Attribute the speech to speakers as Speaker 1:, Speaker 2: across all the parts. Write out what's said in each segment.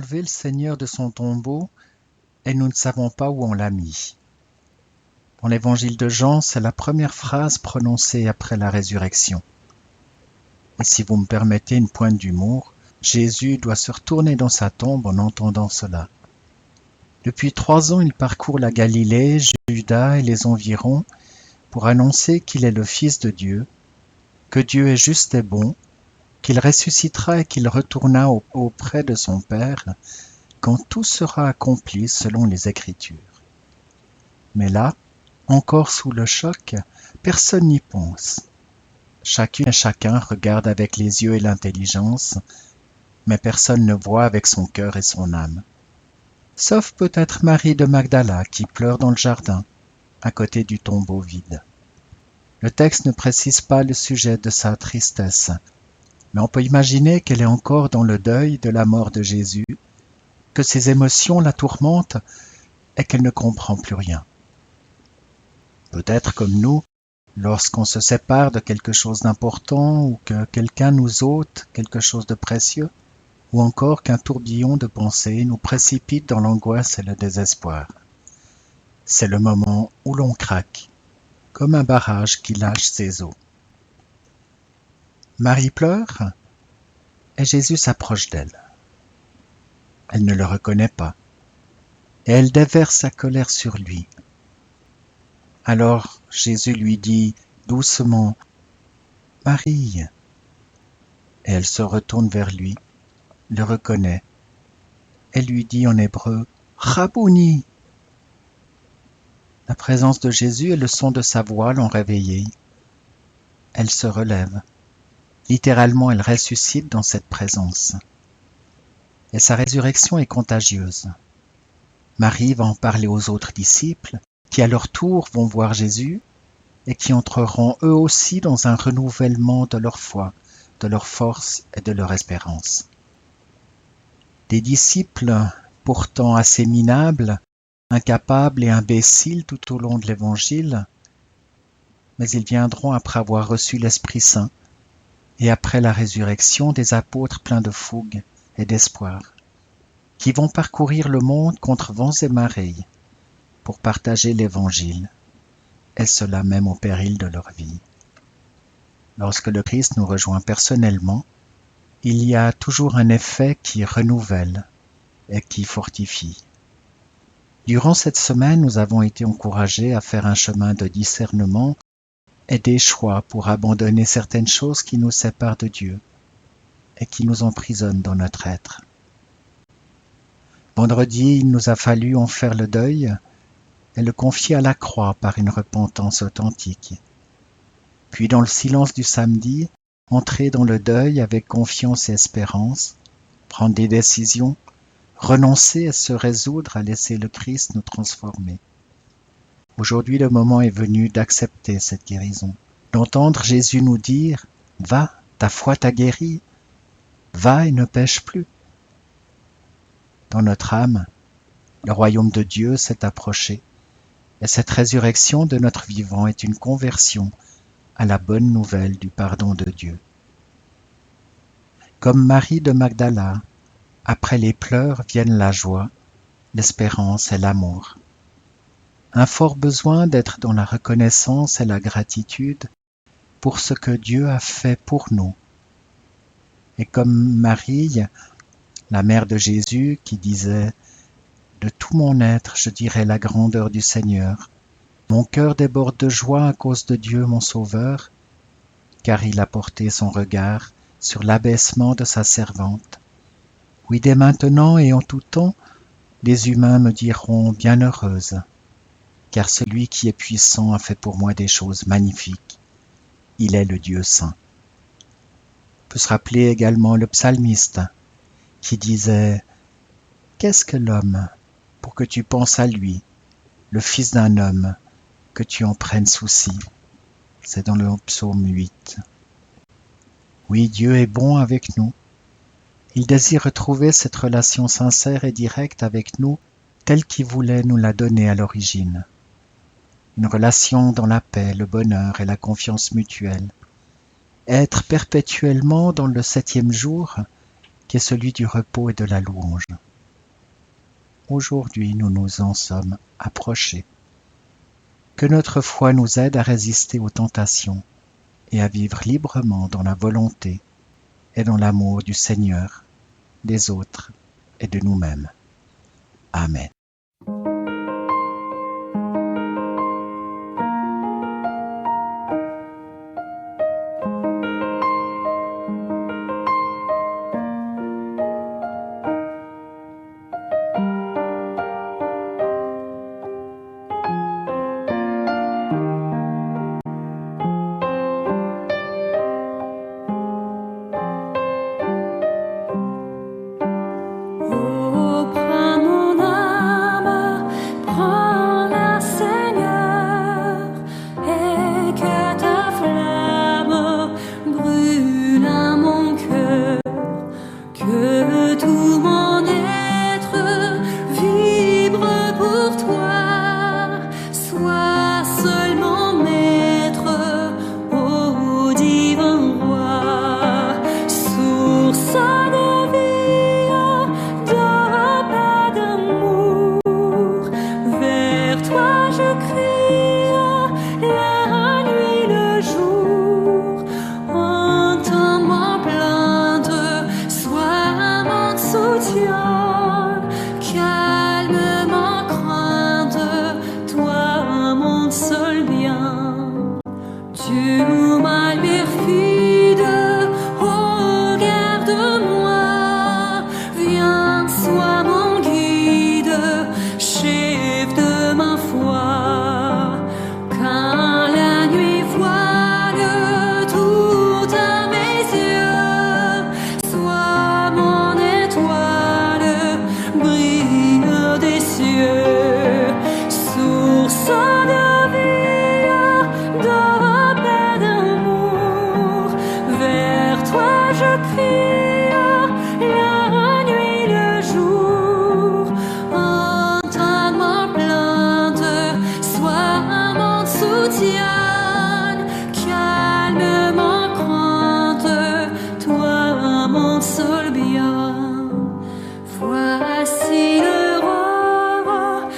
Speaker 1: enlevé le Seigneur de son tombeau et nous ne savons pas où on l'a mis. Dans l'évangile de Jean, c'est la première phrase prononcée après la résurrection. Et si vous me permettez une pointe d'humour, Jésus doit se retourner dans sa tombe en entendant cela. Depuis 3 ans, il parcourt la Galilée, Juda et les environs pour annoncer qu'il est le Fils de Dieu, que Dieu est juste et bon, qu'il ressuscitera et qu'il retourna auprès de son Père quand tout sera accompli selon les Écritures. Mais là, encore sous le choc, personne n'y pense. Chacune et chacun regarde avec les yeux et l'intelligence, mais personne ne voit avec son cœur et son âme. Sauf peut-être Marie de Magdala qui pleure dans le jardin, à côté du tombeau vide. Le texte ne précise pas le sujet de sa tristesse, mais on peut imaginer qu'elle est encore dans le deuil de la mort de Jésus, que ses émotions la tourmentent et qu'elle ne comprend plus rien. Peut-être comme nous, lorsqu'on se sépare de quelque chose d'important ou que quelqu'un nous ôte quelque chose de précieux, ou encore qu'un tourbillon de pensées nous précipite dans l'angoisse et le désespoir. C'est le moment où l'on craque, comme un barrage qui lâche ses eaux. Marie pleure et Jésus s'approche d'elle. Elle ne le reconnaît pas et elle déverse sa colère sur lui. Alors Jésus lui dit doucement « Marie » et elle se retourne vers lui, le reconnaît et lui dit en hébreu « Rabouni ». La présence de Jésus et le son de sa voix l'ont réveillée. Elle se relève. Littéralement, elle ressuscite dans cette présence. Et sa résurrection est contagieuse. Marie va en parler aux autres disciples, qui à leur tour vont voir Jésus et qui entreront eux aussi dans un renouvellement de leur foi, de leur force et de leur espérance. Des disciples pourtant assez minables, incapables et imbéciles tout au long de l'Évangile, mais ils viendront après avoir reçu l'Esprit Saint et après la résurrection des apôtres pleins de fougue et d'espoir, qui vont parcourir le monde contre vents et marées pour partager l'Évangile, et cela même au péril de leur vie. Lorsque le Christ nous rejoint personnellement, il y a toujours un effet qui renouvelle et qui fortifie. Durant cette semaine, nous avons été encouragés à faire un chemin de discernement et des choix pour abandonner certaines choses qui nous séparent de Dieu et qui nous emprisonnent dans notre être. Vendredi, il nous a fallu en faire le deuil et le confier à la croix par une repentance authentique. Puis dans le silence du samedi, entrer dans le deuil avec confiance et espérance, prendre des décisions, renoncer et se résoudre à laisser le Christ nous transformer. Aujourd'hui, le moment est venu d'accepter cette guérison, d'entendre Jésus nous dire « Va, ta foi t'a guéri, va et ne pêche plus ». Dans notre âme, le royaume de Dieu s'est approché et cette résurrection de notre vivant est une conversion à la bonne nouvelle du pardon de Dieu. Comme Marie de Magdala, après les pleurs viennent la joie, l'espérance et l'amour. Un fort besoin d'être dans la reconnaissance et la gratitude pour ce que Dieu a fait pour nous. Et comme Marie, la mère de Jésus, qui disait « De tout mon être, je dirai la grandeur du Seigneur. Mon cœur déborde de joie à cause de Dieu mon Sauveur, car il a porté son regard sur l'abaissement de sa servante. Oui, dès maintenant et en tout temps, les humains me diront bienheureuse, car celui qui est puissant a fait pour moi des choses magnifiques. Il est le Dieu saint. » On peut se rappeler également le psalmiste qui disait « Qu'est-ce que l'homme pour que tu penses à lui, le fils d'un homme, que tu en prennes souci ?» C'est dans le psaume 8. Oui, Dieu est bon avec nous. Il désire retrouver cette relation sincère et directe avec nous, telle qu'il voulait nous la donner à l'origine. Une relation dans la paix, le bonheur et la confiance mutuelle. Être perpétuellement dans le 7e jour, qui est celui du repos et de la louange. aujourd'hui nous nous en sommes approchés. Que notre foi nous aide à résister aux tentations et à vivre librement dans la volonté et dans l'amour du Seigneur, des autres et de nous-mêmes. Amen.
Speaker 2: Voici l'aurore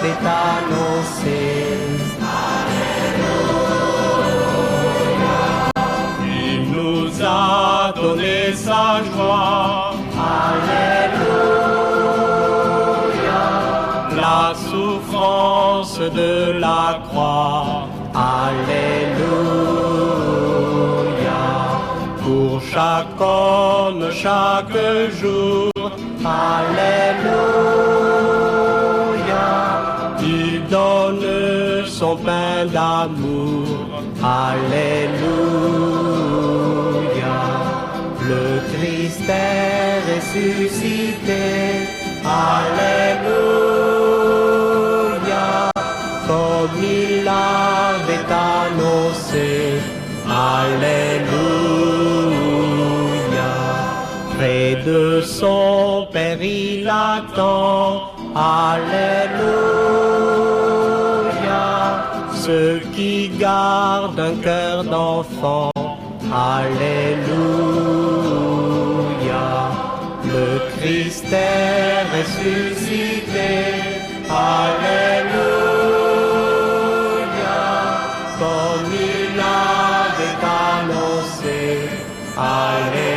Speaker 2: l'avait annoncé. Il nous a donné sa joie. Alléluia. La souffrance de la croix. Alléluia. Pour chaque homme, chaque jour. Alléluia. Il donne son pain d'amour. Alléluia. Le Christ est ressuscité. Alléluia. Comme il l'avait annoncé. Alléluia. Près de son Père il attend. Alléluia. Ceux qui gardent un cœur d'enfant. Alléluia. Le Christ est ressuscité. Alléluia. Comme il l'avait annoncé. Alléluia.